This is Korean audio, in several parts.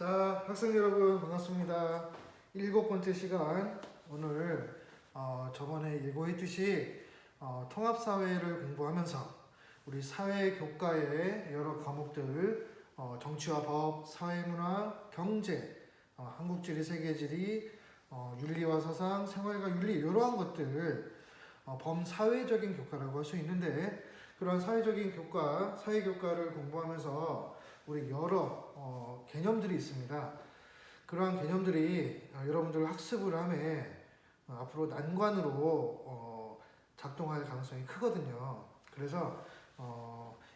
자, 학생 여러분 반갑습니다. 7번째 시간 오늘 저번에 예고했듯이 통합사회를 공부하면서 우리 사회교과의 여러 과목들 정치와 법, 사회문화, 경제, 한국지리, 세계지리, 윤리와 사상, 생활과 윤리 이러한 것들 범사회적인 교과라고 할 수 있는데 그런 사회적인 교과, 사회교과를 공부하면서 우리 여러 개념들이 있습니다. 그러한 개념들이 여러분들 학습을 함에 앞으로 난관으로 작동할 가능성이 크거든요. 그래서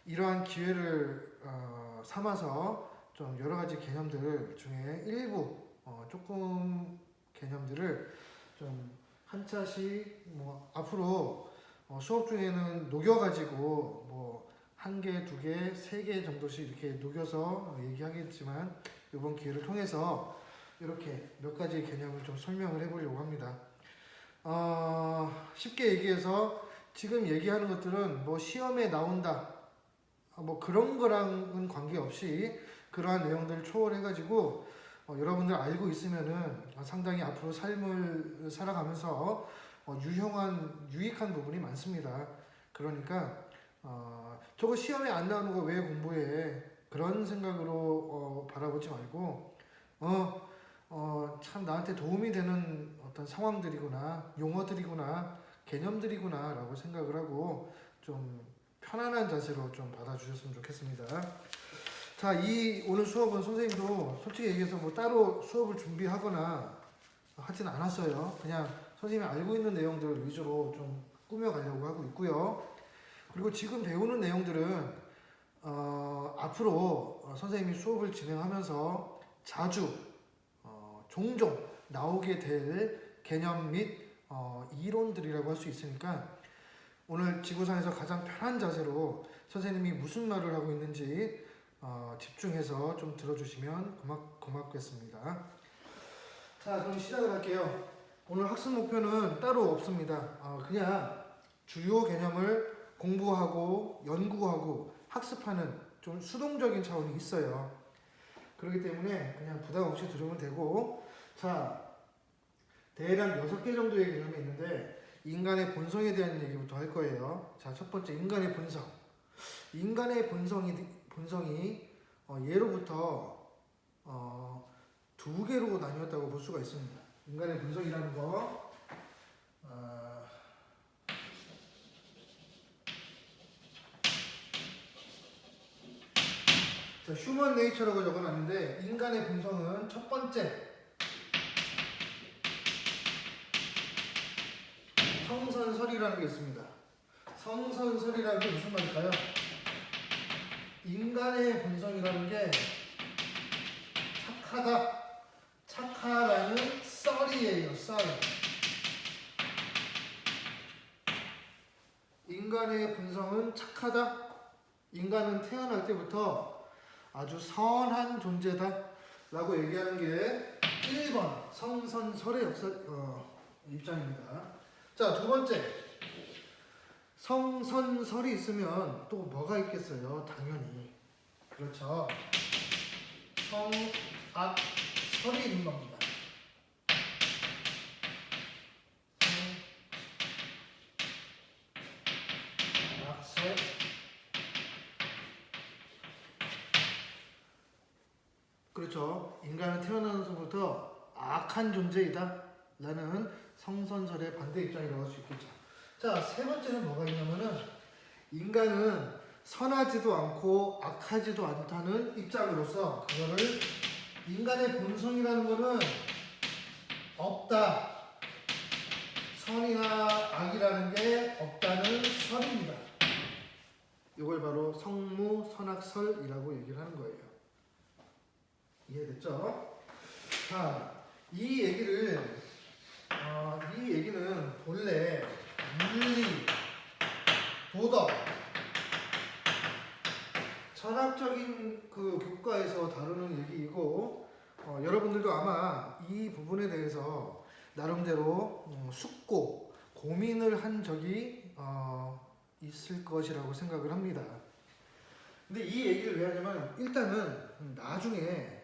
이러한 기회를 삼아서 좀 여러 가지 개념들 중에 일부 조금 개념들을 좀 한 차씩 앞으로 수업 중에는 녹여가지고 한 개, 두 개, 세 개 정도씩 이렇게 녹여서 얘기하겠지만 이번 기회를 통해서 이렇게 몇 가지 개념을 좀 설명을 해보려고 합니다. 쉽게 얘기해서 지금 얘기하는 것들은 시험에 나온다 그런 거랑은 관계없이 그러한 내용들을 초월해가지고 여러분들 알고 있으면은 상당히 앞으로 삶을 살아가면서 유익한 부분이 많습니다. 그러니까 저거 시험에 안 나오는 거 왜 공부해? 그런 생각으로 바라보지 말고 참 나한테 도움이 되는 어떤 상황들이구나, 용어들이구나, 개념들이구나 라고 생각을 하고 좀 편안한 자세로 좀 받아주셨으면 좋겠습니다. 자, 오늘 수업은 선생님도 솔직히 얘기해서 따로 수업을 준비하거나 하진 않았어요. 그냥 선생님이 알고 있는 내용들 위주로 좀 꾸며가려고 하고 있고요. 그리고 지금 배우는 내용들은 앞으로 선생님이 수업을 진행하면서 자주 종종 나오게 될 개념 및 이론들이라고 할 수 있으니까 오늘 지구상에서 가장 편한 자세로 선생님이 무슨 말을 하고 있는지 집중해서 좀 들어주시면 고맙겠습니다. 자, 그럼 시작을 할게요. 오늘 학습 목표는 따로 없습니다. 그냥 주요 개념을 공부하고 연구하고 학습하는 좀 수동적인 차원이 있어요. 그렇기 때문에 그냥 부담 없이 들으면 되고, 자, 대략 6개 정도의 개념이 있는데 인간의 본성에 대한 얘기부터 할 거예요. 자, 첫 번째 인간의 본성. 인간의 본성이 예로부터 두 개로 나뉘었다고 볼 수가 있습니다. 인간의 본성이라는 거 자, 휴먼 네이처라고 적어놨는데 인간의 본성은 첫 번째 성선설이라는 게 있습니다. 성선설이라는 게 무슨 말일까요? 인간의 본성이라는 게 착하다는 썰이에요. 썰. 인간의 본성은 착하다. 인간은 태어날 때부터 아주 선한 존재다 라고 얘기하는 게 1번 성선설의 입장입니다. 자, 두 번째 성선설이 있으면 또 뭐가 있겠어요? 당연히 그렇죠. 성악설이 있는 겁니다. 성악설. 그렇죠. 인간은 태어나면서부터 악한 존재이다 라는 성선설의 반대 입장이라고 할 수 있겠죠. 자, 세 번째는 뭐가 있냐면은 인간은 선하지도 않고 악하지도 않다는 입장으로서 그거를 인간의 본성이라는 거는 없다. 선이나 악이라는 게 없다는 설입니다. 이걸 바로 성무선악설이라고 얘기를 하는 거예요. 이해됐죠? 자, 이 얘기는 본래 윤리, 도덕, 철학적인 그 교과에서 다루는 얘기이고 여러분들도 아마 이 부분에 대해서 나름대로 숙고, 고민을 한 적이 있을 것이라고 생각을 합니다. 근데 이 얘기를 왜 하냐면 일단은 나중에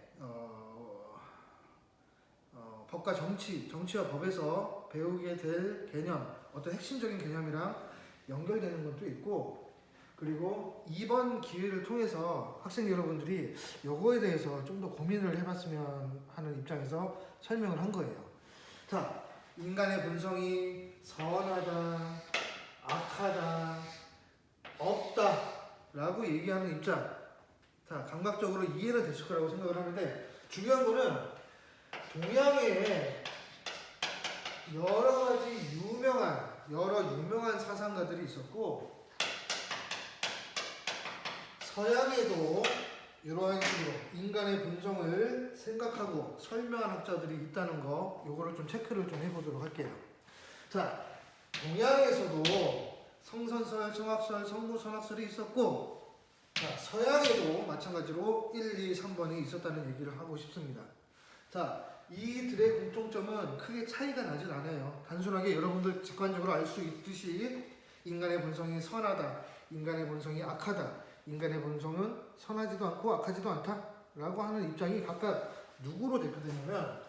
법과 정치와 법에서 배우게 될 개념, 어떤 핵심적인 개념이랑 연결되는 것도 있고, 그리고 이번 기회를 통해서 학생 여러분들이 요거에 대해서 좀 더 고민을 해봤으면 하는 입장에서 설명을 한 거예요. 자, 인간의 본성이 선하다, 악하다, 없다 라고 얘기하는 입장, 자, 감각적으로 이해는 되실 거라고 생각을 하는데, 중요한 거는 동양에 여러 가지 유명한 사상가들이 있었고, 서양에도 이러한 식으로 인간의 본성을 생각하고 설명한 학자들이 있다는 거, 요거를 좀 체크를 좀 해보도록 할게요. 자, 동양에서도 성선설, 성악설, 성무선악설이 있었고, 자, 서양에도 마찬가지로 1, 2, 3번이 있었다는 얘기를 하고 싶습니다. 자, 이들의 공통점은 크게 차이가 나질 않아요. 단순하게 여러분들 직관적으로 알 수 있듯이 인간의 본성이 선하다, 인간의 본성이 악하다, 인간의 본성은 선하지도 않고 악하지도 않다 라고 하는 입장이 각각 누구로 대표되냐면,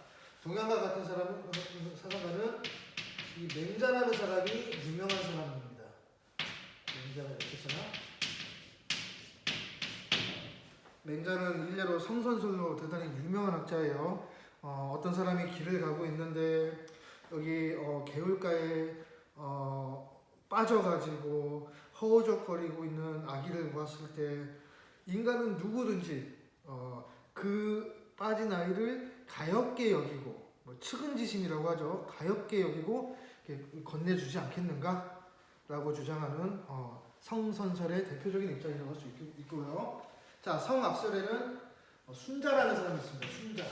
동양과 같은 사상가는 이 맹자라는 사람이 유명한 사람입니다. 맹자가 이렇게 쓰나? 맹자는 일례로 성선설로 대단히 유명한 학자예요. 어떤 사람이 길을 가고 있는데 여기 개울가에 빠져가지고 허우적거리고 있는 아기를 보았을 때, 인간은 누구든지 그 빠진 아이를 가엾게 여기고, 뭐 측은지심이라고 하죠. 가엾게 여기고 건네주지 않겠는가? 라고 주장하는 성선설의 대표적인 입장이라고 할 수 있고요. 자, 성악설에는 순자라는 사람이 있습니다.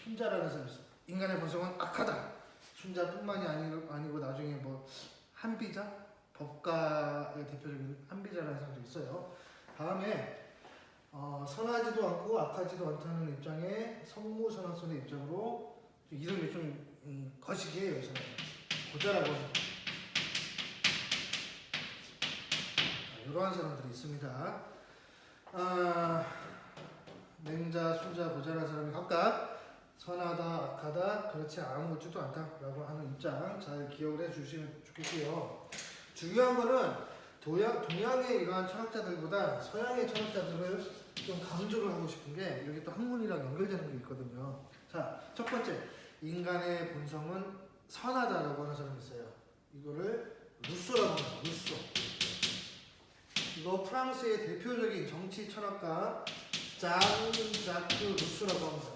순자라는 사람이 있습니다. 인간의 본성은 악하다. 순자뿐만이 아니고 나중에 뭐 한비자? 법가의 대표적인 한비자라는 사람도 있어요. 다음에 선하지도 않고 악하지도 않다는 입장의 성무선악설의 입장으로, 이름이 좀 거시기해요. 이 사람 고자라고 합니다. 이러한 사람들이 있습니다. 맹자, 순자, 고자라는 사람이 각각 선하다, 악하다, 그렇지 아무렇지도 않다라고 하는 입장 잘 기억을 해주시면 좋겠고요. 중요한 거는 동양의 이러한 철학자들보다 서양의 철학자들을 좀 강조를 하고 싶은 게, 여기 또 학문이랑 연결되는 게 있거든요. 자, 첫 번째, 인간의 본성은 선하다라고 하는 사람이 있어요. 이거를 루소라고 합니다. 루소. 이거 프랑스의 대표적인 정치 철학가 장 자크 루소라고 합니다.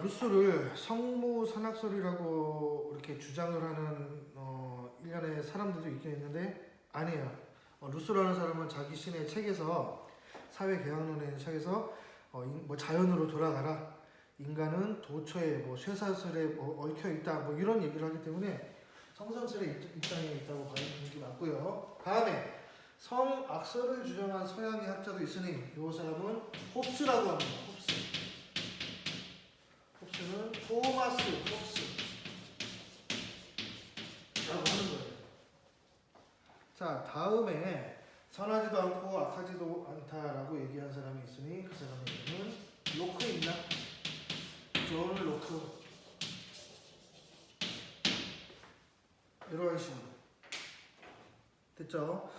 루소를 성무선악설이라고 이렇게 주장을 하는 일련의 사람들도 있긴 있는데, 아니에요. 루소라는 사람은 자기 신의 책에서, 사회개혁론의 책에서 뭐 자연으로 돌아가라, 인간은 도처에 뭐 쇠사슬에 뭐 얽혀 있다, 뭐 이런 얘기를 하기 때문에 성선설의 입장에 있다고 봐야 되는 게 맞고요. 다음에 성악설을 주장한 서양의 학자도 있으니, 이 사람은 홉스라고 합니다. 홉스는 토마스 홉스라고 하는 거예요. 자, 다음에 선하지도 않고 악하지도 않다라고 얘기한 사람이 있으니, 그 사람의 이름은 로크입니다. 존 로크. 이러한 식으로 됐죠?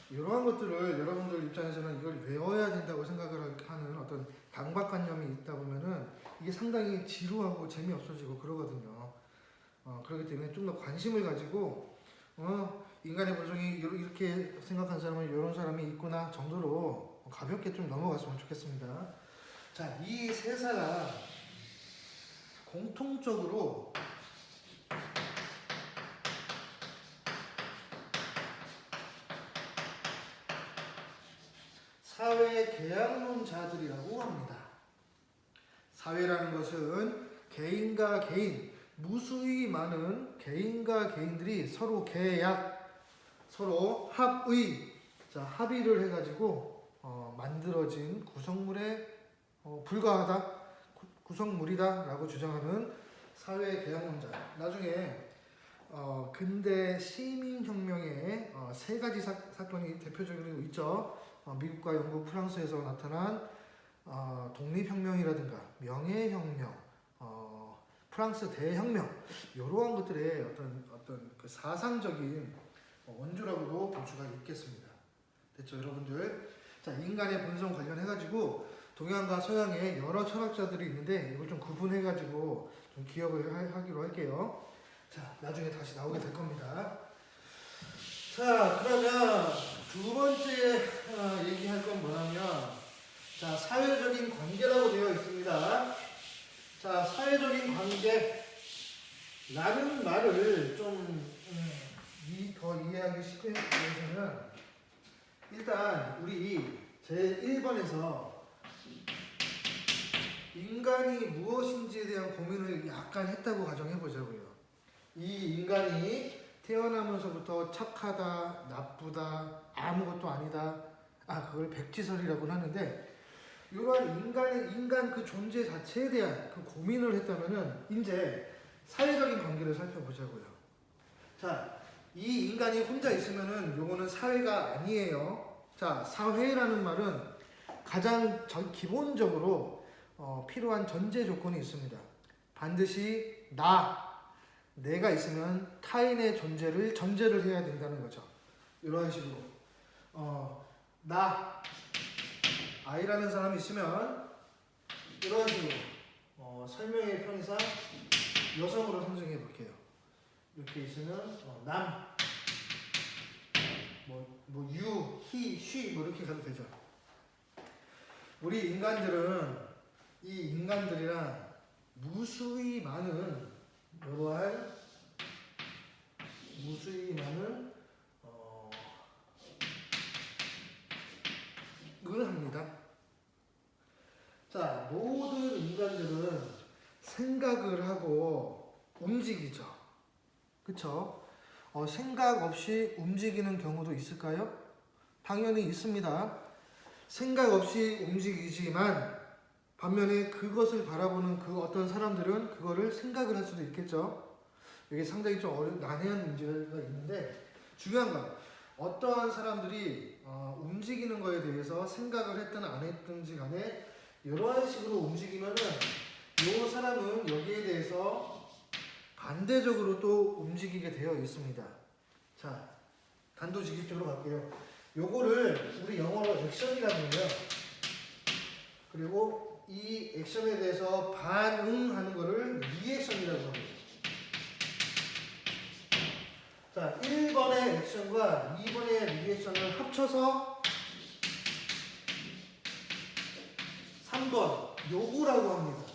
이러한 것들을 여러분들 입장에서는 이걸 외워야 된다고 생각을 하는 어떤 강박관념이 있다 보면은 이게 상당히 지루하고 재미없어지고 그러거든요. 그렇기 때문에 좀 더 관심을 가지고 인간의 본성이 이렇게 생각한 사람은 이런 사람이 있구나 정도로 가볍게 좀 넘어갔으면 좋겠습니다. 자, 이 세 사람 공통적으로 사회계약론자들이라고 합니다. 사회라는 것은 개인과 개인, 무수히 많은 개인과 개인들이 서로 계약, 서로 합의, 자, 합의를 해가지고 만들어진 구성물에 불과하다, 구성물이다 라고 주장하는 사회계약론자. 나중에 근대 시민혁명의 세 가지 사건이 대표적으로 있죠. 미국과 영국, 프랑스에서 나타난 독립혁명이라든가 명예혁명, 프랑스 대혁명 이러한 것들의 어떤 그 사상적인 원조라고도 볼 수가 있겠습니다. 됐죠, 여러분들? 자, 인간의 본성 관련해가지고 동양과 서양의 여러 철학자들이 있는데 이걸 좀 구분해가지고 좀 기억을 하기로 할게요. 자, 나중에 다시 나오게 될 겁니다. 자, 그러면 두 번째 얘기할 건 뭐냐면, 자, 사회적인 관계라고 되어 있습니다. 자, 사회적인 관계라는 말을 좀 더 이해하기 쉽게 위해서는 일단 우리 제1번에서 인간이 무엇인지에 대한 고민을 약간 했다고 가정해 보자고요. 이 인간이 태어나면서부터 착하다, 나쁘다, 아무것도 아니다. 그걸 백지설이라고 하는데, 이러한 인간 그 존재 자체에 대한 그 고민을 했다면은 이제 사회적인 관계를 살펴보자고요. 자, 이 인간이 혼자 있으면은 요거는 사회가 아니에요. 자, 사회라는 말은 가장 기본적으로 필요한 전제 조건이 있습니다. 반드시 내가 있으면 타인의 존재를 전제를 해야 된다는 거죠. 이런 식으로 아이라는 사람이 있으면 이런 식으로 설명의 편의상 여성으로 상징해 볼게요. 이렇게 있으면 you, he, she 이렇게 가도 되죠. 우리 인간들은 이 인간들이랑 무수히 많은 을 합니다. 자, 모든 인간들은 생각을 하고 움직이죠. 그쵸? 생각 없이 움직이는 경우도 있을까요? 당연히 있습니다. 생각 없이 움직이지만 반면에 그것을 바라보는 그 어떤 사람들은 그거를 생각을 할 수도 있겠죠. 이게 상당히 좀 난해한 문제가 있는데, 중요한 건 어떠한 사람들이 움직이는 거에 대해서 생각을 했든 안 했든지 간에 이러한 식으로 움직이면은 이 사람은 여기에 대해서 반대적으로 또 움직이게 되어 있습니다. 자, 단도직입적으로 갈게요. 요거를 우리 영어로 액션이라고 해요. 그리고 이 액션에 대해서 반응하는 거를 리액션이라고 합니다. 자, 1번의 액션과 2번의 리액션을 합쳐서 3번 요구라고 합니다.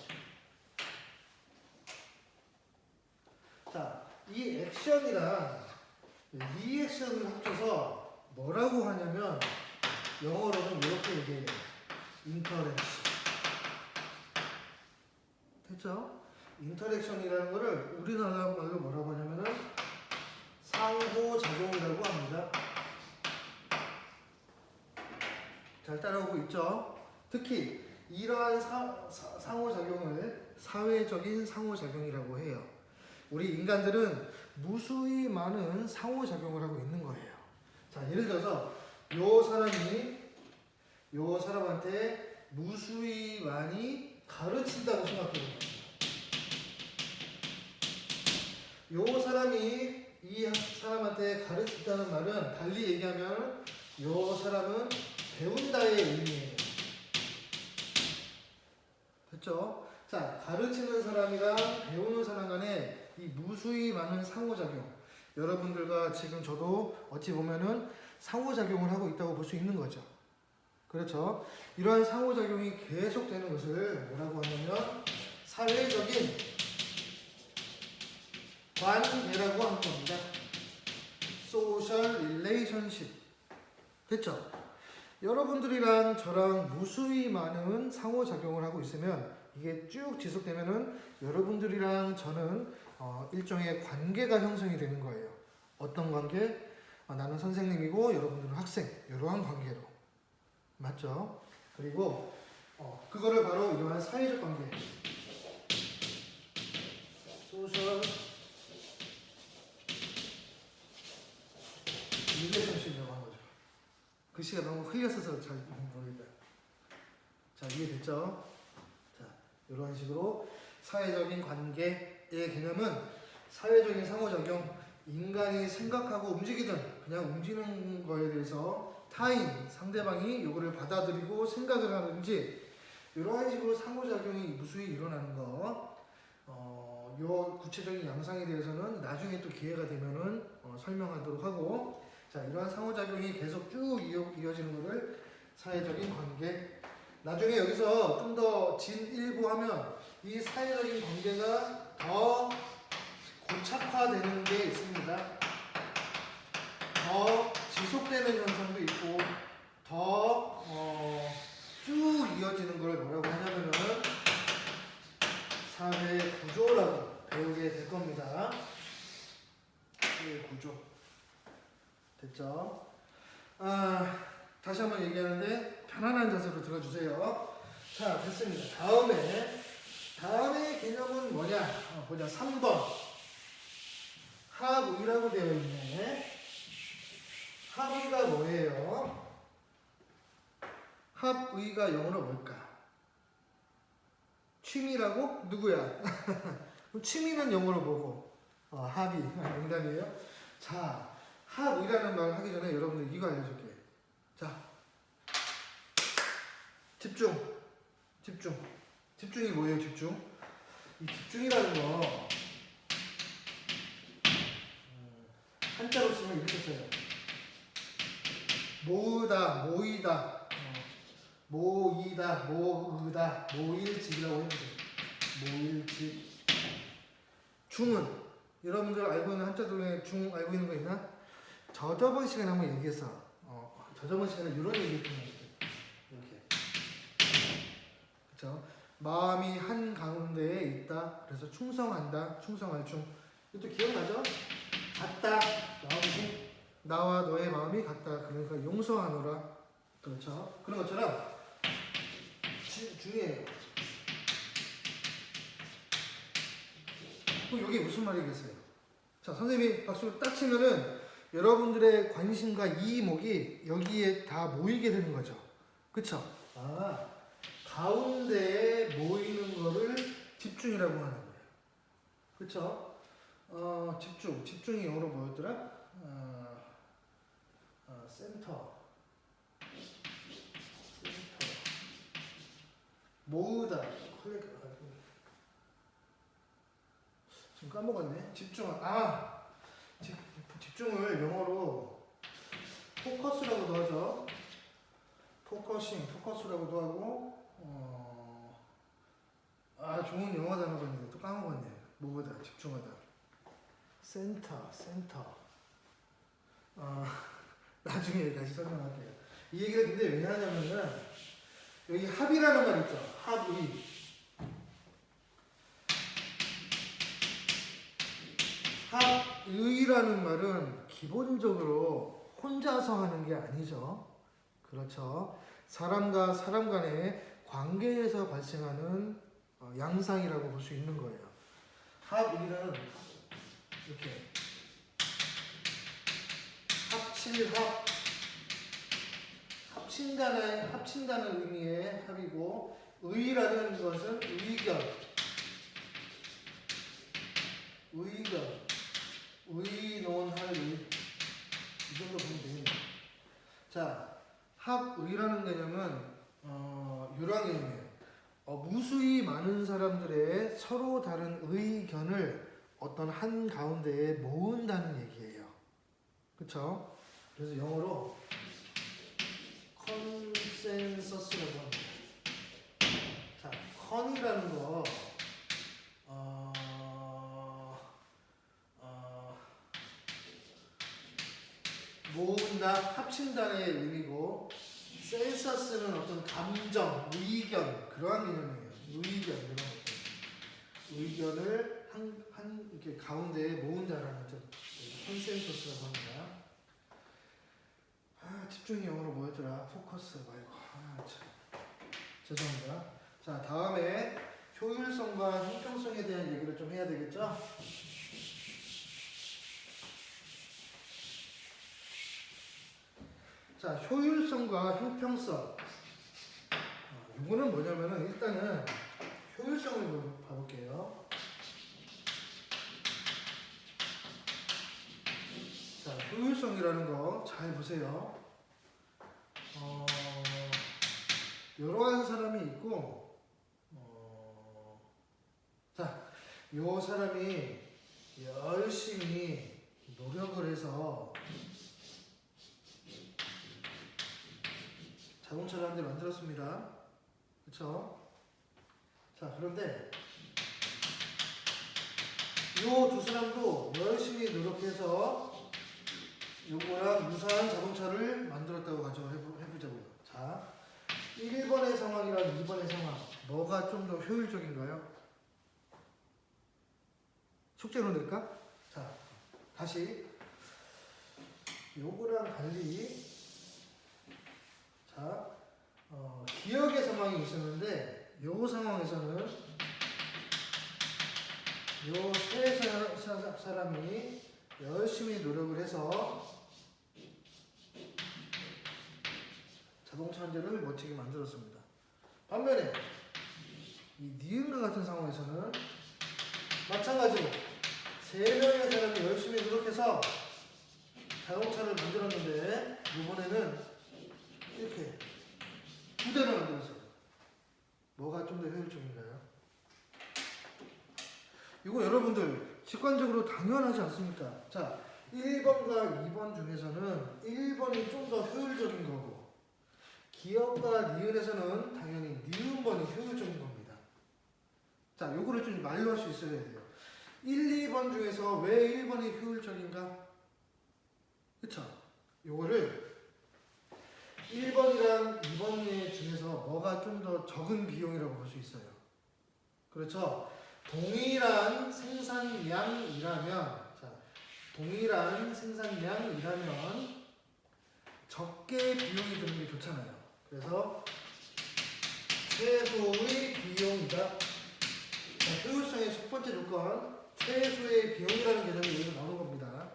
자, 이 액션이랑 리액션을 합쳐서 뭐라고 하냐면 영어로는 이렇게 얘기해요. 인터랙션. 됐죠? 인터랙션이라는 거를 우리나라 말로 뭐라고 하냐면은 상호작용이라고 합니다. 잘 따라오고 있죠? 특히 이러한 상호작용을 사회적인 상호작용이라고 해요. 우리 인간들은 무수히 많은 상호작용을 하고 있는 거예요. 자, 예를 들어서 요 사람한테 무수히 많이 가르친다고 생각해보세요. 요 사람이 이 사람한테 가르친다는 말은 달리 얘기하면 요 사람은 배운다의 의미예요. 됐죠? 자, 가르치는 사람이랑 배우는 사람 간에 이 무수히 많은 상호작용, 여러분들과 지금 저도 어찌 보면은 상호작용을 하고 있다고 볼 수 있는 거죠. 그렇죠? 이러한 상호작용이 계속되는 것을 뭐라고 하냐면 사회적인 관계라고 하는 겁니다. Social relationship. 됐죠? 여러분들이랑 저랑 무수히 많은 상호작용을 하고 있으면 이게 쭉 지속되면은 여러분들이랑 저는 일종의 관계가 형성이 되는 거예요. 어떤 관계? 나는 선생님이고 여러분들은 학생. 이러한 관계로. 맞죠? 그리고 그거를 바로 이러한 사회적 관계. 소셜 글씨가 너무 흘렸어서 잘 모르겠다. 자, 이해됐죠? 자, 이런 식으로 사회적인 관계의 개념은 사회적인 상호작용, 인간이 생각하고 움직이든 그냥 움직이는 거에 대해서 타인, 상대방이 이거를 받아들이고 생각을 하는지 이런 식으로 상호작용이 무수히 일어나는 거. 요 구체적인 양상에 대해서는 나중에 또 기회가 되면은 설명하도록 하고, 자, 이러한 상호작용이 계속 쭉 이어지는 것을 사회적인 관계. 나중에 여기서 좀 더 진일보하면 이 사회적인 관계가 더 고착화되는 게 있습니다. 더 지속되는 현상도 있고 더 쭉 이어지는 걸 뭐라고 하냐면은 사회 구조라고 배우게 될 겁니다. 사회 구조. 됐죠? 다시 한번 얘기하는데 편안한 자세로 들어주세요. 자, 됐습니다. 다음에 개념은 뭐냐? 보자. 3번. 합의라고 되어 있네. 합의가 뭐예요? 합의가 영어로 뭘까? 취미라고? 누구야? 취미는 영어로 뭐고? 합의. 농담이에요. 자, 합의라는 말 하기 전에 여러분들 이거 알려줄게. 자, 집중이 뭐예요? 집중. 이 집중이라는 거 한자로 쓰면 이렇게 써요. 모으다, 모이다, 모이다, 모으다, 모일집이라고 했는데 모일집. 중은 여러분들 알고 있는 한자 중에 중 알고 있는 거 있나? 저번 시간에 한번 얘기해서 저번 시간에 이런 얘기 했던 거 이렇게. 그렇죠? 마음이 한 가운데에 있다. 그래서 충성한다. 충성할 충. 이것도 기억나죠? 같다. 마음이 나와 너의 마음이 같다. 그러니까 용서하노라. 그렇죠? 그런 것처럼 중요해요. 그럼 여기 무슨 말이겠어요? 자, 선생님이 박수를 딱 치면은 여러분들의 관심과 이목이 여기에 다 모이게 되는 거죠. 그쵸? 가운데에 모이는 거를 집중이라고 하는 거예요. 그쵸? 집중이 영어로 뭐였더라? 센터. 모으다. 지금 까먹었네. 집중을 영어로 포커스라고도 하죠. 포커스라고도 하고, 좋은 영어 단어가 있는데 또 까먹었네. 모으다, 집중하다. 센터. 나중에 다시 설명할게요. 이 얘기를 근데 왜 하냐면은, 여기 합의라는 말 있죠. 합의. 합의라는 말은 기본적으로 혼자서 하는 게 아니죠. 그렇죠. 사람과 사람 간의 관계에서 발생하는 양상이라고 볼 수 있는 거예요. 합의는 이렇게 합친다는 의미의 합이고, 의라는 것은 의논할 의. 이 정도 보면 됩니다. 자, 합의라는 개념은 이런 개념이에요. 무수히 많은 사람들의 서로 다른 의견을 어떤 한 가운데에 모은다는 얘기예요. 그렇죠? 그래서 영어로 컨센서스라고 합니다. 자, 컨이라는 거 모은다, 합친다의 의미고, 센서스는 어떤 감정, 의견, 그러한 개념이에요. 이런 것들. 의견을 한 이렇게 가운데에 모은다라는 점. 컨센서스라고 합니다. 집중이 영어로 뭐였더라? 포커스 말고. 죄송합니다. 자, 다음에 효율성과 형평성에 대한 얘기를 좀 해야 되겠죠? 자, 효율성과 형평성. 이거는 뭐냐면은 일단은 효율성을 봐볼게요. 자, 효율성이라는 거 잘 보세요. 여러 사람이 있고, 자, 요 사람이 열심히 노력을 해서 자동차를 한 대 만들었습니다. 그쵸? 자, 그런데 요 두 사람도 열심히 노력해서 요거랑 유사한 자동차를 만들었다고 가정을 해보자고요. 자, 1번의 상황이랑 2번의 상황, 뭐가 좀 더 효율적인가요? 숙제로 낼까? 자, 다시 요거랑 달리, 자, 기억의 상황이 있었는데 요 상황에서는 요 세 사람이 열심히 노력을 해서 자동차 한 대를 멋지게 만들었습니다. 반면에 이 니은과 같은 상황에서는 마찬가지로 세 명의 사람이 열심히 노력해서 자동차를 만들었는데 이번에는 이렇게 두 대를 만들었어요. 뭐가 좀 더 효율적인가요? 이거 여러분들 직관적으로 당연하지 않습니까? 자, 1번과 2번 중에서는 1번이 좀 더 효율적인 거고, 기억과 니은에서는 당연히 니은번이 효율적인 겁니다. 자, 요거를 좀 말로 할 수 있어야 돼요. 1, 2번 중에서 왜 1번이 효율적인가? 그쵸? 요거를 1번이랑 2번 중에서 뭐가 좀 더 적은 비용이라고 볼 수 있어요. 그렇죠? 동일한 생산량이라면, 자, 동일한 생산량이라면 적게 비용이 드는 게 좋잖아요. 그래서 최소의 비용이다. 자, 효율성의 첫 번째 조건, 최소의 비용이라는 개념이 여기서 나오는 겁니다.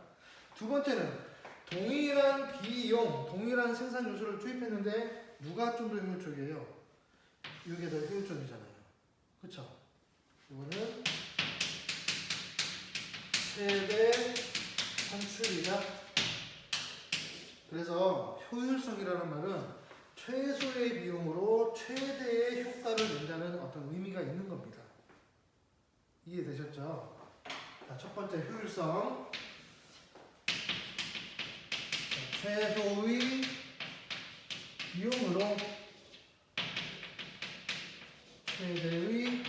두 번째는 동일한 비용, 동일한 생산 요소를 투입했는데 누가 좀 더 효율적이에요? 이게 더 효율적이잖아요. 그렇죠? 이거는 최대 산출이다. 그래서 효율성이라는 말은 최소의 비용으로 최대의 효과를 낸다는 어떤 의미가 있는 겁니다. 이해되셨죠? 자, 첫 번째 효율성. 최소의 비용으로 최대의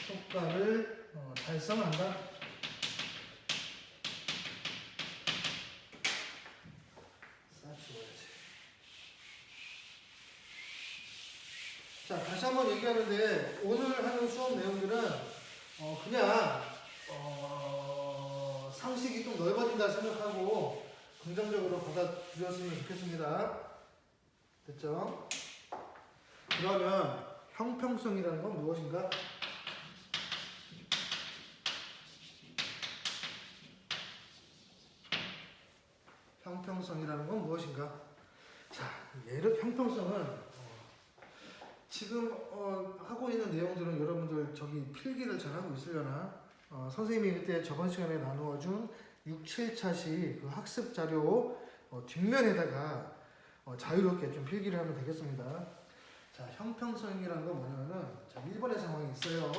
효과를 달성한다. 자, 다시 한번 얘기하는데 오늘 하는 수업 내용들은 그냥 상식이 좀 넓어진다 생각하고 긍정적으로 받아들였으면 좋겠습니다. 됐죠? 그러면 형평성이라는 건 무엇인가? 형평성이라는 건 무엇인가? 자, 형평성은 지금 하고 있는 내용들은 여러분들 저기 필기를 잘하고 있으려나? 선생님이 그때 저번 시간에 나누어준 6, 7차시 그 학습 자료 뒷면에다가 자유롭게 좀 필기를 하면 되겠습니다. 자, 형평성이라는 건 뭐냐면은, 자, 1번의 상황이 있어요.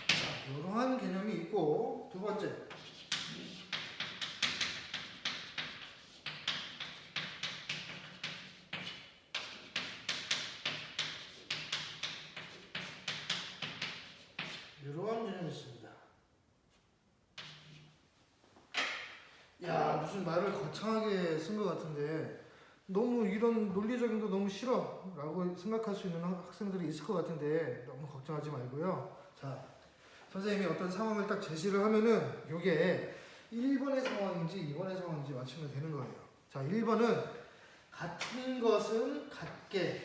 자, 이러한 개념이 있고, 두 번째. 이러한 개념이 있습니다. 야, 무슨 말을 거창하게 쓴 것 같은데 너무 이런 논리적인 거 너무 싫어 라고 생각할 수 있는 학생들이 있을 것 같은데 너무 걱정하지 말고요. 자, 선생님이 어떤 상황을 딱 제시를 하면은 이게 1번의 상황인지 2번의 상황인지 맞추면 되는 거예요. 자, 1번은 같은 것은 같게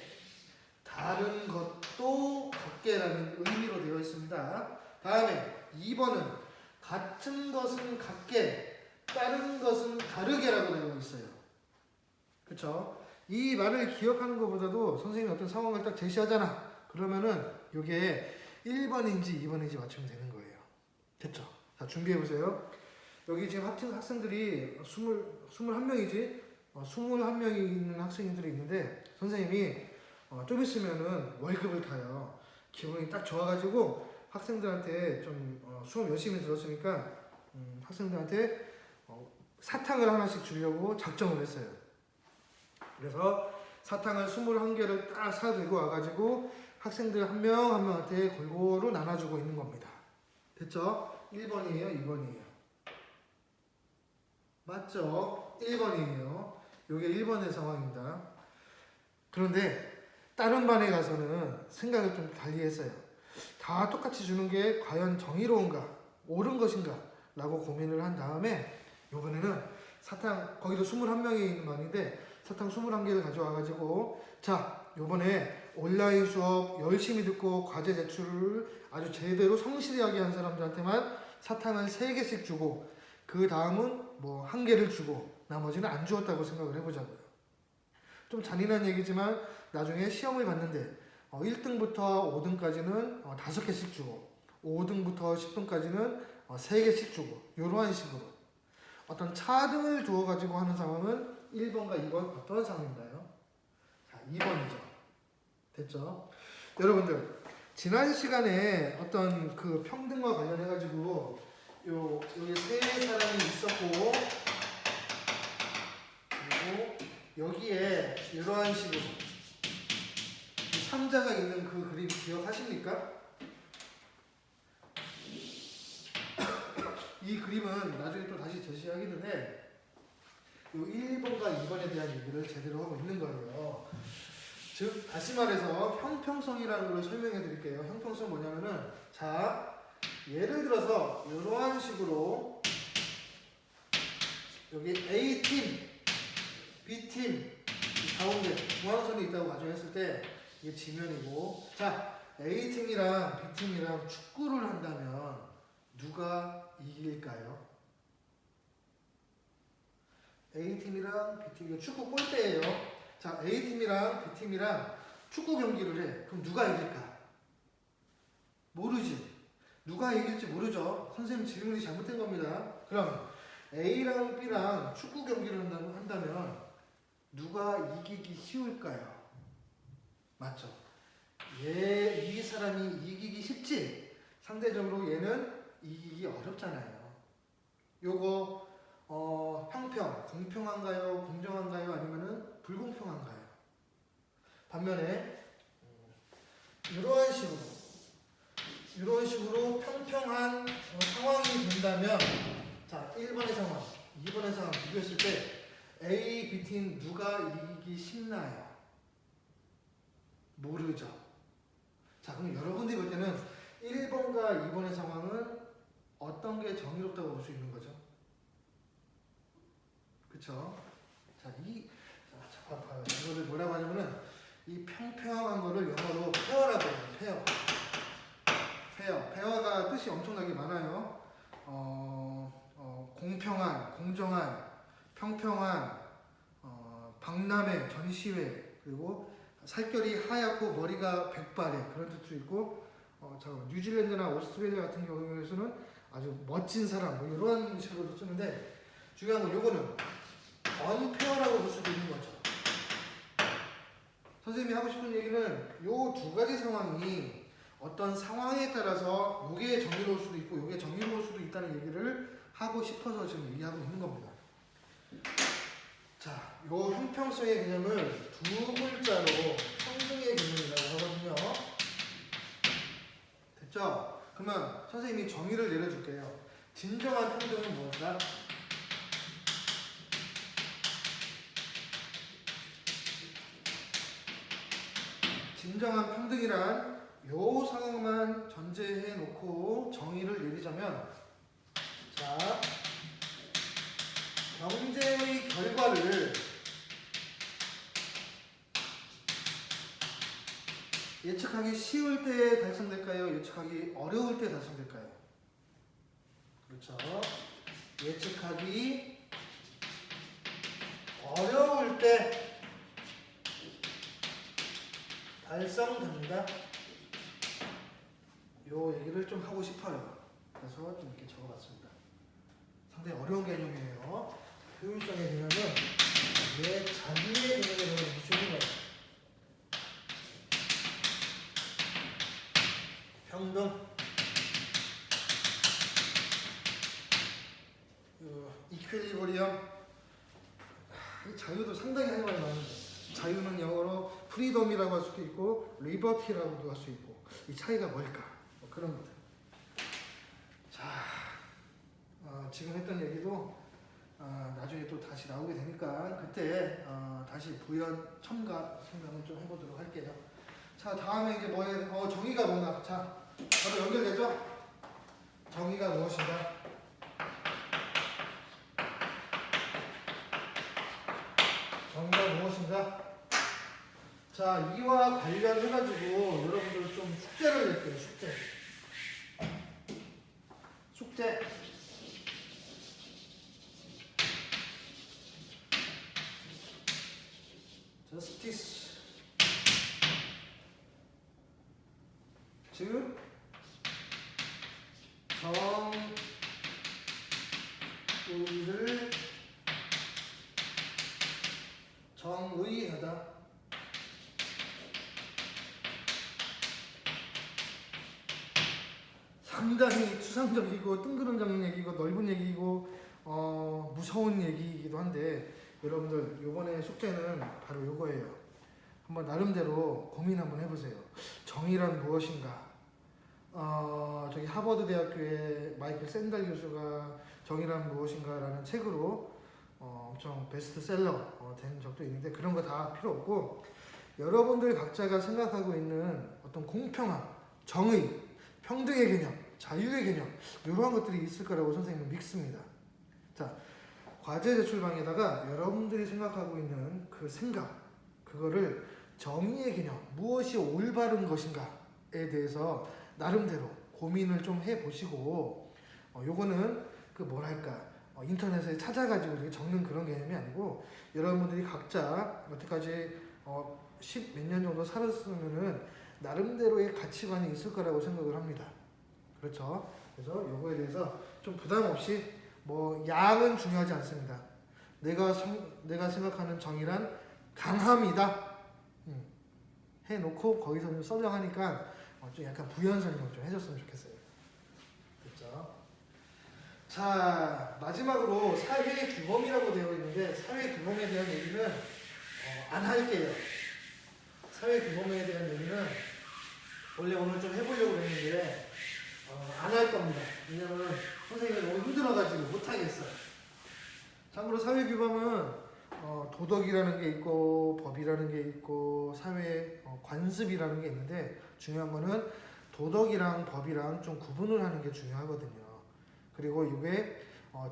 다른 것도 같게라는 의미로 되어 있습니다. 다음에 2번은 같은 것은 같게, 다른 것은 다르게라고 되어 있어요. 그쵸? 이 말을 기억하는 것보다도 선생님이 어떤 상황을 딱 제시하잖아. 그러면은 이게 1번인지 2번인지 맞추면 되는 거예요. 됐죠? 자, 준비해보세요. 여기 지금 학생들이 21명이지? 21명이 있는 학생들이 있는데 선생님이 좀 있으면은 월급을 타요. 기분이 딱 좋아가지고 학생들한테 좀 수업 열심히 들었으니까 학생들한테 사탕을 하나씩 주려고 작정을 했어요. 그래서 사탕을 21개를 딱 사들고 와가지고 학생들 한 명 한 명한테 골고루 나눠주고 있는 겁니다. 됐죠? 1번이에요? 2번이에요? 맞죠? 1번이에요. 이게 1번의 상황입니다. 그런데 다른 반에 가서는 생각을 좀 달리 했어요. 다 똑같이 주는 게 과연 정의로운가? 옳은 것인가? 라고 고민을 한 다음에 이번에는 사탕, 거기도 21명이 있는 반인데 사탕 21개를 가져와가지고 자, 이번에 온라인 수업 열심히 듣고 과제 제출을 아주 제대로 성실하게 한 사람들한테만 사탕을 3개씩 주고 그 다음은 뭐 1개를 주고 나머지는 안 주었다고 생각을 해보자고요. 좀 잔인한 얘기지만 나중에 시험을 봤는데 1등부터 5등까지는 5개씩 주고 5등부터 10등까지는 3개씩 주고 이러한 식으로 어떤 차등을 두어가지고 하는 상황은 1번과 2번 어떤 상황인가요? 자, 2번이죠. 됐죠? 여러분들 지난 시간에 어떤 그 평등과 관련해가지고 여기 3사람이 있었고 그리고 여기에 이러한 식으로 3자가 있는 그 그림 기억하십니까? 이 그림은 나중에 또 다시 제시하겠는데 이 1번과 2번에 대한 얘기를 제대로 하고 있는 거예요. 즉 다시 말해서 형평성이라는 걸 설명해 드릴게요. 형평성 뭐냐면은 자 예를 들어서 이러한 식으로 여기 A팀, B팀 가운데 중앙선이 있다고 가정했을 때 이게 지면이고 자 A팀이랑 B팀이랑 축구를 한다면 누가 이길까요? A팀이랑 B팀이 축구 골대예요. 자 A팀이랑 B팀이랑 축구 경기를 해. 그럼 누가 이길까? 모르지. 누가 이길지 모르죠. 선생님 질문이 잘못된 겁니다. 그럼 A랑 B랑 축구 경기를 한다면 누가 이기기 쉬울까요? 맞죠? 이 사람이 이기기 쉽지. 상대적으로 얘는 이기기 어렵잖아요. 요거 형평, 공평한가요? 공정한가요? 아니면은 불공평한가요? 반면에 이런 식으로 평평한 상황이 된다면 자 1번의 상황, 2번의 상황 비교했을 때 A, B팀 누가 이기기 쉽나요? 모르죠. 자 그럼 여러분들이 볼 때는 1번과 2번의 상황은 어떤 게 정의롭다고 볼 수 있는 거죠? 그쵸? 자, 이거를 뭐라고 하냐면은 이 평평한 거를 영어로 페어라고 해요. 페어가 뜻이 엄청나게 많아요. 공평한, 공정한, 평평한, 박람회, 전시회, 그리고 살결이 하얗고 머리가 백발의 그런 뜻도 있고, 뉴질랜드나 오스트레일리아 같은 경우에서는 아주 멋진 사람, 뭐 이런 식으로 쓰는데 중요한 건 요거는 언페어라고 볼 수도 있는 거죠. 선생님이 하고 싶은 얘기는 요 두 가지 상황이 어떤 상황에 따라서 요게 정의로울 수도 있고 요게 정의로울 수도 있다는 얘기를 하고 싶어서 지금 얘기하고 있는 겁니다. 자, 요 형평성의 개념을 두 글자로 평등의 개념이라고 하거든요. 됐죠? 그러면 선생님이 정의를 내려줄게요. 진정한 평등은 무엇이다? 진정한 평등이란 요 상황만 전제해 놓고 정의를 내리자면 자 경쟁의 결과를 예측하기 쉬울 때 달성될까요? 예측하기 어려울 때 달성될까요? 그렇죠. 예측하기 어려울 때 달성됩니다. 요 얘기를 좀 하고 싶어요. 그래서 좀 이렇게 적어봤습니다. 상당히 어려운 개념이에요. 효율성의 개념은 내 자기의 개념에 볼 수 있는 거예요. 평등, 이퀄리브리엄, 자유도 상당히 할 말이 많은데 자유는 영어로 프리덤이라고 할 수도 있고 리버티라고도 할 수 있고 이 차이가 뭘까? 뭐 그런 것들. 자, 지금 했던 얘기도 나중에 또 다시 나오게 되니까 그때 다시 부연 첨가 생각을 좀 해보도록 할게요. 자, 다음에 이제 뭐예요? 정의가 뭔가. 자, 바로 연결되죠? 정의가 무엇인가? 정의가 무엇인가? 자, 이와 관련해가지고 여러분들 좀 숙제를 낼게요. 숙제. justice. 즉, 정의를 정의하다. 상당히 추상적이고 뜬구름잡는 얘기고 넓은 얘기고 무서운 얘기이기도 한데 여러분들 요번에 숙제는 바로 요거예요. 한번 나름대로 고민 한번 해보세요. 정의란 무엇인가? 저기 하버드 대학교의 마이클 샌달 교수가 정의란 무엇인가라는 책으로 엄청 베스트셀러 된 적도 있는데 그런 거 다 필요 없고 여러분들 각자가 생각하고 있는 어떤 공평함, 정의, 평등의 개념, 자유의 개념 이러한 것들이 있을 거라고 선생님은 믿습니다. 자, 과제 제출방에다가 여러분들이 생각하고 있는 그 생각 그거를 정의의 개념, 무엇이 올바른 것인가에 대해서 나름대로 고민을 좀 해보시고 요거는 그 뭐랄까 인터넷에 찾아가지고 이렇게 적는 그런 개념이 아니고 여러분들이 각자 여태까지 10 몇 년 정도 살았으면은 나름대로의 가치관이 있을 거라고 생각을 합니다. 그렇죠? 그래서 요거에 대해서 좀 부담 없이 뭐 양은 중요하지 않습니다. 내가 생각하는 정의란 강함이다. 해놓고 거기서 좀 썰렁하니까 좀 약간 부연 설명 좀 해줬으면 좋겠어요. 그렇죠? 자, 마지막으로 사회 규범이라고 되어 있는데 사회 규범에 대한 얘기는 안 할게요. 사회 규범에 대한 얘기는 원래 오늘 좀 해보려고 했는데 안 할 겁니다. 왜냐면 선생님이 너무 힘들어가지고 못하겠어요. 참고로 사회 규범은 도덕이라는 게 있고 법이라는 게 있고 사회 관습이라는 게 있는데 중요한 거는 도덕이랑 법이랑 좀 구분을 하는 게 중요하거든요. 그리고 이게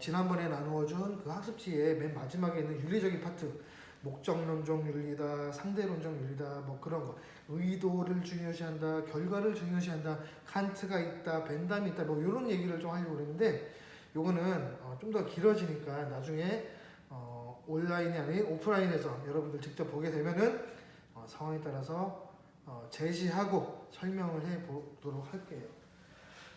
지난번에 나누어준 그 학습지의 맨 마지막에 있는 윤리적인 파트 목적론적 윤리다, 상대론적 윤리다, 뭐 그런 거 의도를 중요시한다, 결과를 중요시한다, 칸트가 있다, 벤담이 있다, 뭐 이런 얘기를 좀 하려고 그랬는데 요거는 좀 더 길어지니까 나중에 온라인이 아닌 오프라인에서 여러분들 직접 보게 되면은 상황에 따라서 제시하고 설명을 해 보도록 할게요.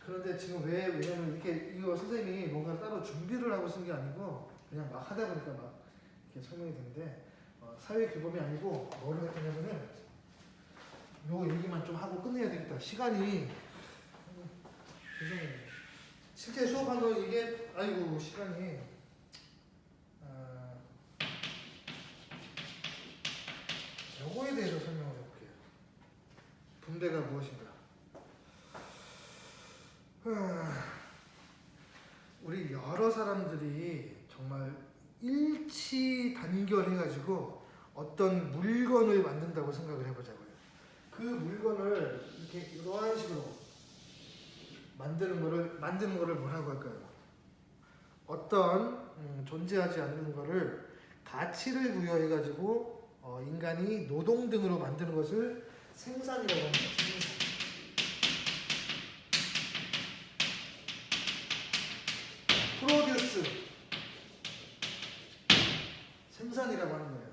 그런데 지금 왜냐면 이렇게 이거 선생님이 뭔가 따로 준비를 하고 쓴 게 아니고 그냥 막 하다 보니까 막 이렇게 설명이 되는데 사회 규범이 아니고 뭐를 했냐면은 요 얘기만 좀 하고 끝내야 되겠다. 시간이 죄송해요. 실제 수업한 거 이게 아이고 시간이 요거에 대해서 설명을 해볼게요. 분배가 무엇인가? 우리 여러 사람들이 정말 일치 단결해가지고 어떤 물건을 만든다고 생각을 해보자고요. 그 물건을 이렇게 이러한 식으로 만드는 거를 뭐라고 할까요? 어떤 존재하지 않는 거를 가치를 부여해가지고 인간이 노동 등으로 만드는 것을 생산이라고 합니다. 생산. 프로듀스 생산이라고 하는 거예요.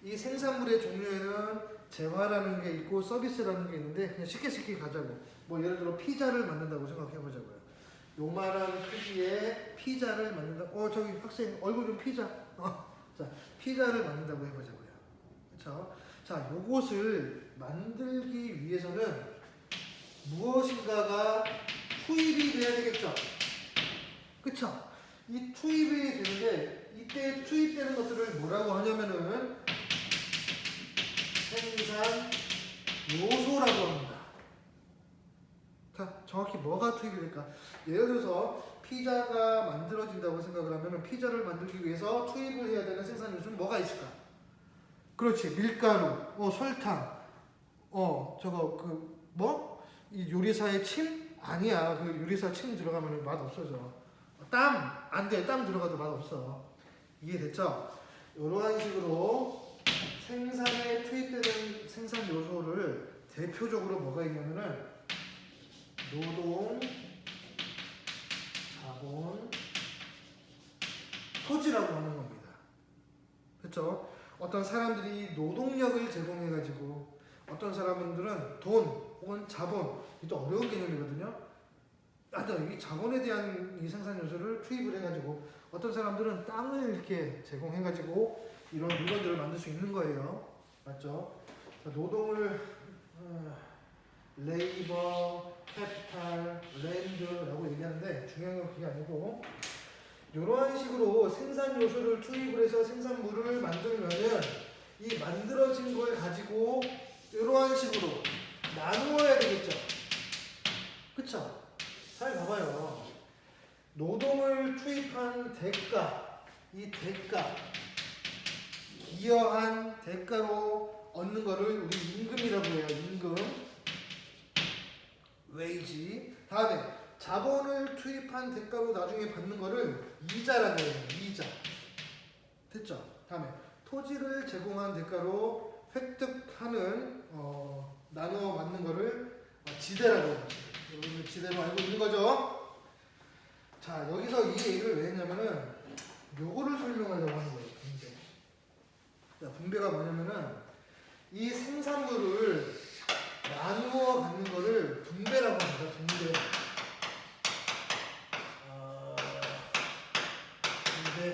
이 생산물의 종류에는 재화라는 게 있고 서비스라는 게 있는데 그냥 쉽게 가자고. 뭐 예를 들어 피자를 만든다고 생각해 보자고요. 요만한 크기의 피자를 만든다. 저기 학생 얼굴 좀 피자. 자, 피자를 만든다고 해보자고요. 그렇죠? 자, 요것을 만들기 위해서는 무엇인가가 투입이 돼야 되겠죠. 그쵸? 이 투입이 되는데 이때 투입되는 것들을 뭐라고 하냐면은 생산 요소라고 합니다. 자, 정확히 뭐가 투입이 될까? 예를 들어서 피자가 만들어진다고 생각을 하면은 피자를 만들기 위해서 투입을 해야 되는 생산 요소는 뭐가 있을까? 그렇지, 밀가루, 설탕, 이 요리사의 침? 아니야. 그 요리사 침 들어가면 맛 없어져. 땀! 안 돼. 땀 들어가도 맛 없어. 이해됐죠? 이러한 식으로 생산에 투입되는 생산 요소를 대표적으로 뭐가 있냐면은 노동, 자본, 토지라고 하는 겁니다. 그렇죠? 어떤 사람들이 노동력을 제공해가지고 어떤 사람들은 돈 혹은 자본, 이것도 어려운 개념이거든요. 이 자본에 대한 이 생산 요소를 투입을 해가지고 어떤 사람들은 땅을 이렇게 제공해가지고 이런 물건들을 만들 수 있는 거예요. 맞죠? 노동을 레이버, 캐피탈, 랜드라고 얘기하는데 중요한 건 그게 아니고 이러한 식으로 생산 요소를 투입을 해서 생산물을 만들면은 이 만들어진 걸 가지고 이러한 식으로 나누어야 되겠죠. 그쵸? 잘 봐봐요. 노동을 투입한 대가, 이 대가, 기여한 대가로 얻는 거를 우리 임금이라고 해요. 임금, 웨이지. 다음에 자본을 투입한 대가로 나중에 받는 거를 이자라고 해요. 이자. 됐죠? 다음에 토지를 제공한 대가로 획득하는 나누어 받는 거를 지대라고 해요. 여러분 지대로 알고 있는 거죠? 자, 여기서 이 얘기를 왜 했냐면은 요거를 설명하려고 하는 거예요. 분배. 자, 분배가 뭐냐면은 이 생산물을 나누어 갖는 거를 분배라고 합니다. 분배. 분배.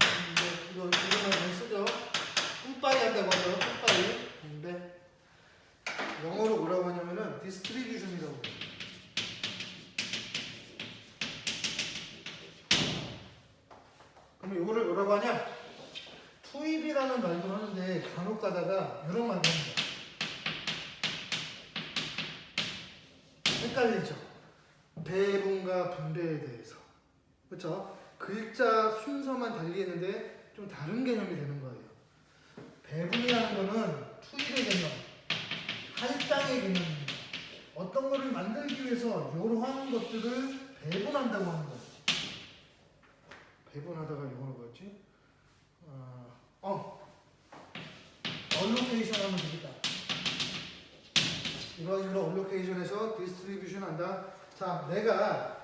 분배. 이거 많이 쓰죠? 뿜빠이 한다고 하죠. 뿜빠이. 분배. 영어로 뭐라고 하냐면은 디스트리뷰션이라고 해요. 그럼 이거를 뭐라고 하냐? 투입이라는 말도 하는데 간혹 가다가 이런 말도 합니다. 헷갈리죠? 배분과 분배에 대해서. 그렇죠? 글자 순서만 달리했는데 좀 다른 개념이 되는 거예요. 배분이라는 거는 투입의 개념, 할당의 개념입니다. 어떤 거를 만들기 위해서 이러한 것들을 배분한다고 하는 거예요. 배분하다가 이거는 뭐였지? 얼로케이션 하면 되겠다. 이런 식으로 얼로케이션에서 디스트리뷰션 한다. 자, 내가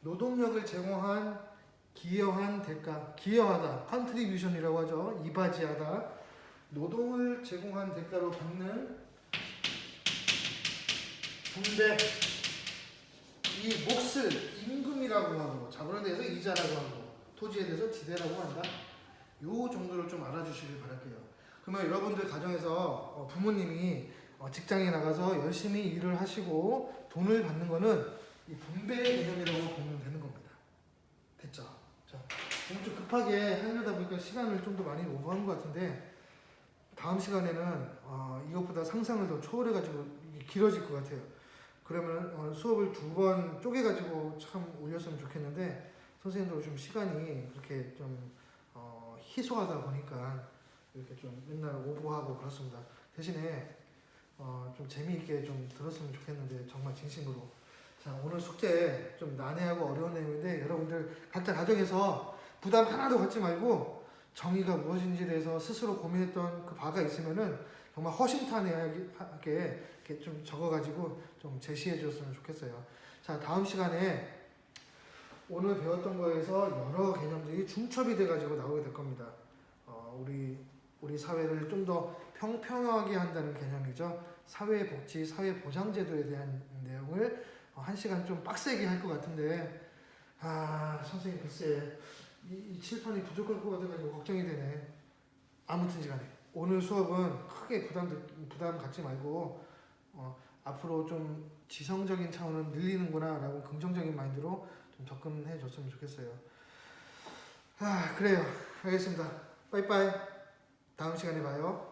노동력을 제공한 기여한 대가, 기여하다, 컨트리뷰션이라고 하죠. 이바지하다. 노동을 제공한 대가로 받는 분배, 이 몫을 임금이라고 하고, 자본에 대해서 이자라고 하고, 토지에 대해서 지대라고 한다. 요 정도를 좀 알아주시길 바랄게요. 그러면 여러분들 가정에서 부모님이 직장에 나가서 열심히 일을 하시고 돈을 받는 거는 이 분배의 개념이라고 보면 되는 겁니다. 됐죠? 자, 오늘 좀 급하게 하려다 보니까 시간을 좀 더 많이 오버한 것 같은데 다음 시간에는 이것보다 상상을 더 초월해가지고 길어질 것 같아요. 그러면 수업을 2번 쪼개가지고 참 올렸으면 좋겠는데 선생님도 좀 시간이 그렇게 좀 희소하다 보니까 이렇게 좀 맨날 오버하고 그렇습니다. 대신에 좀 재미있게 좀 들었으면 좋겠는데 정말 진심으로. 자, 오늘 숙제 좀 난해하고 어려운 내용인데 여러분들 각자 가정에서 부담 하나도 갖지 말고 정의가 무엇인지에 대해서 스스로 고민했던 그 바가 있으면은 정말 허심탄회하게 이렇게 좀 적어가지고 좀 제시해 줬으면 좋겠어요. 자, 다음 시간에 오늘 배웠던 거에서 여러 개념들이 중첩이 돼가지고 나오게 될 겁니다. 우리 사회를 좀 더 평평하게 한다는 개념이죠. 사회복지, 사회보장제도에 대한 내용을 한 시간 좀 빡세게 할 것 같은데, 선생님 글쎄 이 칠판이 부족할 것 같아가지고 걱정이 되네. 아무튼 간에 오늘 수업은 크게 부담 갖지 말고 앞으로 좀 지성적인 차원은 늘리는구나 라고 긍정적인 마인드로 좀 접근해 줬으면 좋겠어요. 그래요. 알겠습니다. 빠이빠이. 다음 시간에 봐요.